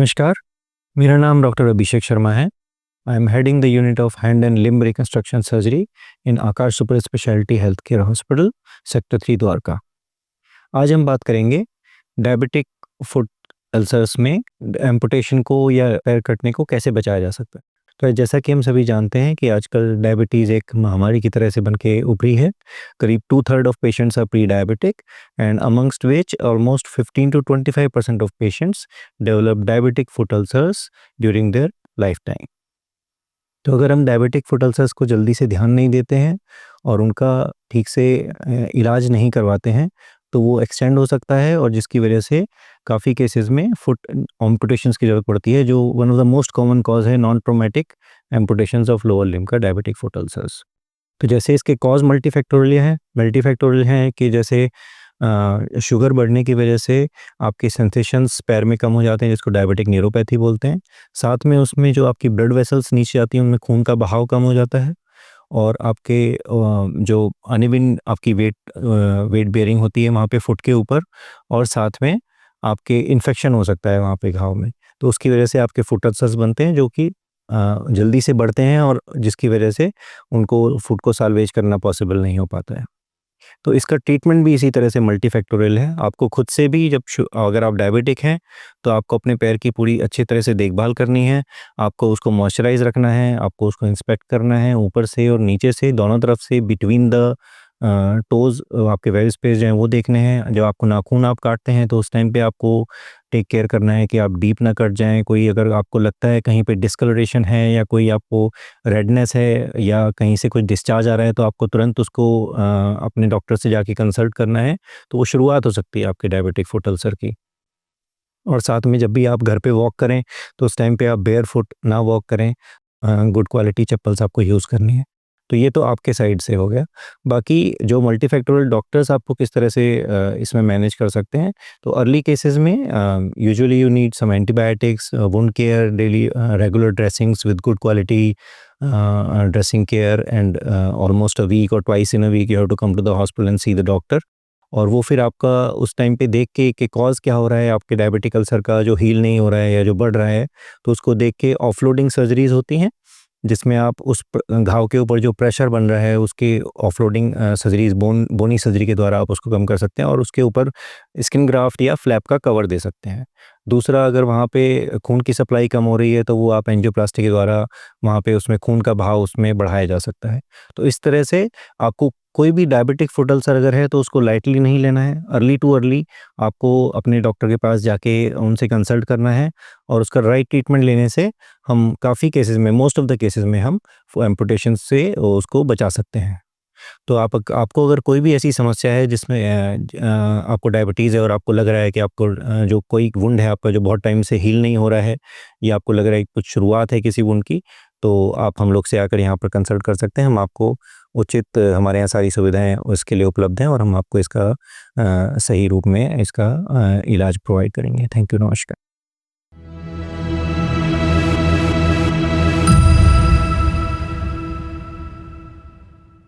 नमस्कार, मेरा नाम डॉक्टर अभिषेक शर्मा है। I am heading the unit of hand and limb reconstruction surgery in Akash super speciality health care hospital, sector 3 Dwarka. आज हम बात करेंगे डायबिटिक फुट अल्सर्स में एम्पुटेशन को या पैर कटने को कैसे बचाया जा सकता है। तो जैसा कि हम सभी जानते हैं कि आजकल डायबिटीज़ एक महामारी की तरह से बन के उभरी है। करीब 2/3 of patients are pre diabetic and amongst which almost 15 to 25% of patients develop diabetic foot ulcers during their lifetime. तो अगर हम डायबिटिक फुट अल्सर्स को जल्दी से ध्यान नहीं देते हैं और उनका ठीक से इलाज नहीं करवाते हैं तो वो एक्सटेंड हो सकता है और जिसकी वजह से काफ़ी केसेस में फुट एम्पुटेशंस की ज़रूरत पड़ती है, जो one of the most common cause है non traumatic amputations of lower limb का डायबिटिक फुट अल्सर्स। तो जैसे इसके कॉज मल्टीफैक्टोरियल हैं कि जैसे शुगर बढ़ने की वजह से आपके सेंसेशंस पैर में कम हो जाते हैं, जिसको डायबिटिक न्यूरोपैथी बोलते हैं। साथ में उसमें जो आपकी ब्लड वेसल्स नीचे आती हैं उनमें खून का बहाव कम हो जाता है और आपके जो अनइवन आपकी वेट बेयरिंग होती है वहाँ पे फुट के ऊपर, और साथ में आपके इन्फेक्शन हो सकता है वहाँ पे घाव में। तो उसकी वजह से आपके फुट अल्सर्स बनते हैं जो कि जल्दी से बढ़ते हैं और जिसकी वजह से उनको फुट को साल्वेज करना पॉसिबल नहीं हो पाता है। तो इसका ट्रीटमेंट भी इसी तरह से मल्टीफैक्टोरियल है। आपको खुद से भी अगर आप डायबिटिक हैं तो आपको अपने पैर की पूरी अच्छी तरह से देखभाल करनी है। आपको उसको मॉइस्चराइज़ रखना है, आपको उसको इंस्पेक्ट करना है ऊपर से और नीचे से, दोनों तरफ से बिटवीन द टोज़ आपके वेयर स्पेस जो हैं वो देखने हैं। जब आपको नाखून आप काटते हैं तो उस टाइम पे आपको टेक केयर करना है कि आप डीप ना कट जाएँ। कोई अगर आपको लगता है कहीं पे डिस्कलरेशन है या कोई आपको रेडनेस है या कहीं से कुछ डिस्चार्ज आ रहा है तो आपको तुरंत उसको अपने डॉक्टर से जाके कंसल्ट करना है। तो वो शुरुआत हो सकती है आपके डायबिटिक फुट अल्सर की। और साथ में जब भी आप घर पे वॉक करें तो उस टाइम पे आप बेयर फुट ना वॉक करें। गुड क्वालिटी चप्पल्स आपको यूज़ करनी है। तो ये तो आपके साइड से हो गया। बाकी जो मल्टीफैक्टोरियल डॉक्टर्स आपको किस तरह से इसमें मैनेज कर सकते हैं, तो अर्ली केसेस में usually you need some antibiotics, wound care, daily regular dressings with good quality dressing care and almost a week और twice in a week you have to come to the hospital and see the doctor. और वो फिर आपका उस time पे देख के कि कॉज़ क्या हो रहा है आपके डायबिटिक अल्सर का, जो हील नहीं हो रहा है या जो बढ़ रहा है, तो उसको देख के ऑफलोडिंग सर्जरीज़ होती हैं जिसमें आप उस घाव के ऊपर जो प्रेशर बन रहा है उसकी ऑफलोडिंग सर्जरीज बोनी सर्जरी के द्वारा आप उसको कम कर सकते हैं और उसके ऊपर स्किन ग्राफ्ट या फ्लैप का कवर दे सकते हैं। दूसरा, अगर वहाँ पे खून की सप्लाई कम हो रही है तो वो आप एंजियोप्लास्टी के द्वारा वहाँ पे उसमें खून का बहाव उसमें बढ़ाया जा सकता है। तो इस तरह से आपको कोई भी डायबिटिक फुट अल्सर अगर है तो उसको लाइटली नहीं लेना है। अर्ली टू अर्ली आपको अपने डॉक्टर के पास जाके उनसे कंसल्ट करना है और उसका राइट ट्रीटमेंट लेने से हम काफ़ी केसेस में, मोस्ट ऑफ द केसेस में हम एम्पुटेशन से उसको बचा सकते हैं। तो आपको अगर कोई भी ऐसी समस्या है जिसमें आपको डायबिटीज़ है और आपको लग रहा है कि आपको जो कोई वुंड है आपका जो बहुत टाइम से हील नहीं हो रहा है या आपको लग रहा है कि कुछ शुरुआत है किसी वुंड की, तो आप हम लोग से आकर यहाँ पर कंसल्ट कर सकते हैं। हम आपको उचित, हमारे यहाँ सारी सुविधाएँ उसके लिए उपलब्ध हैं और हम आपको इसका सही रूप में इसका इलाज प्रोवाइड करेंगे। थैंक यू, नमस्कार।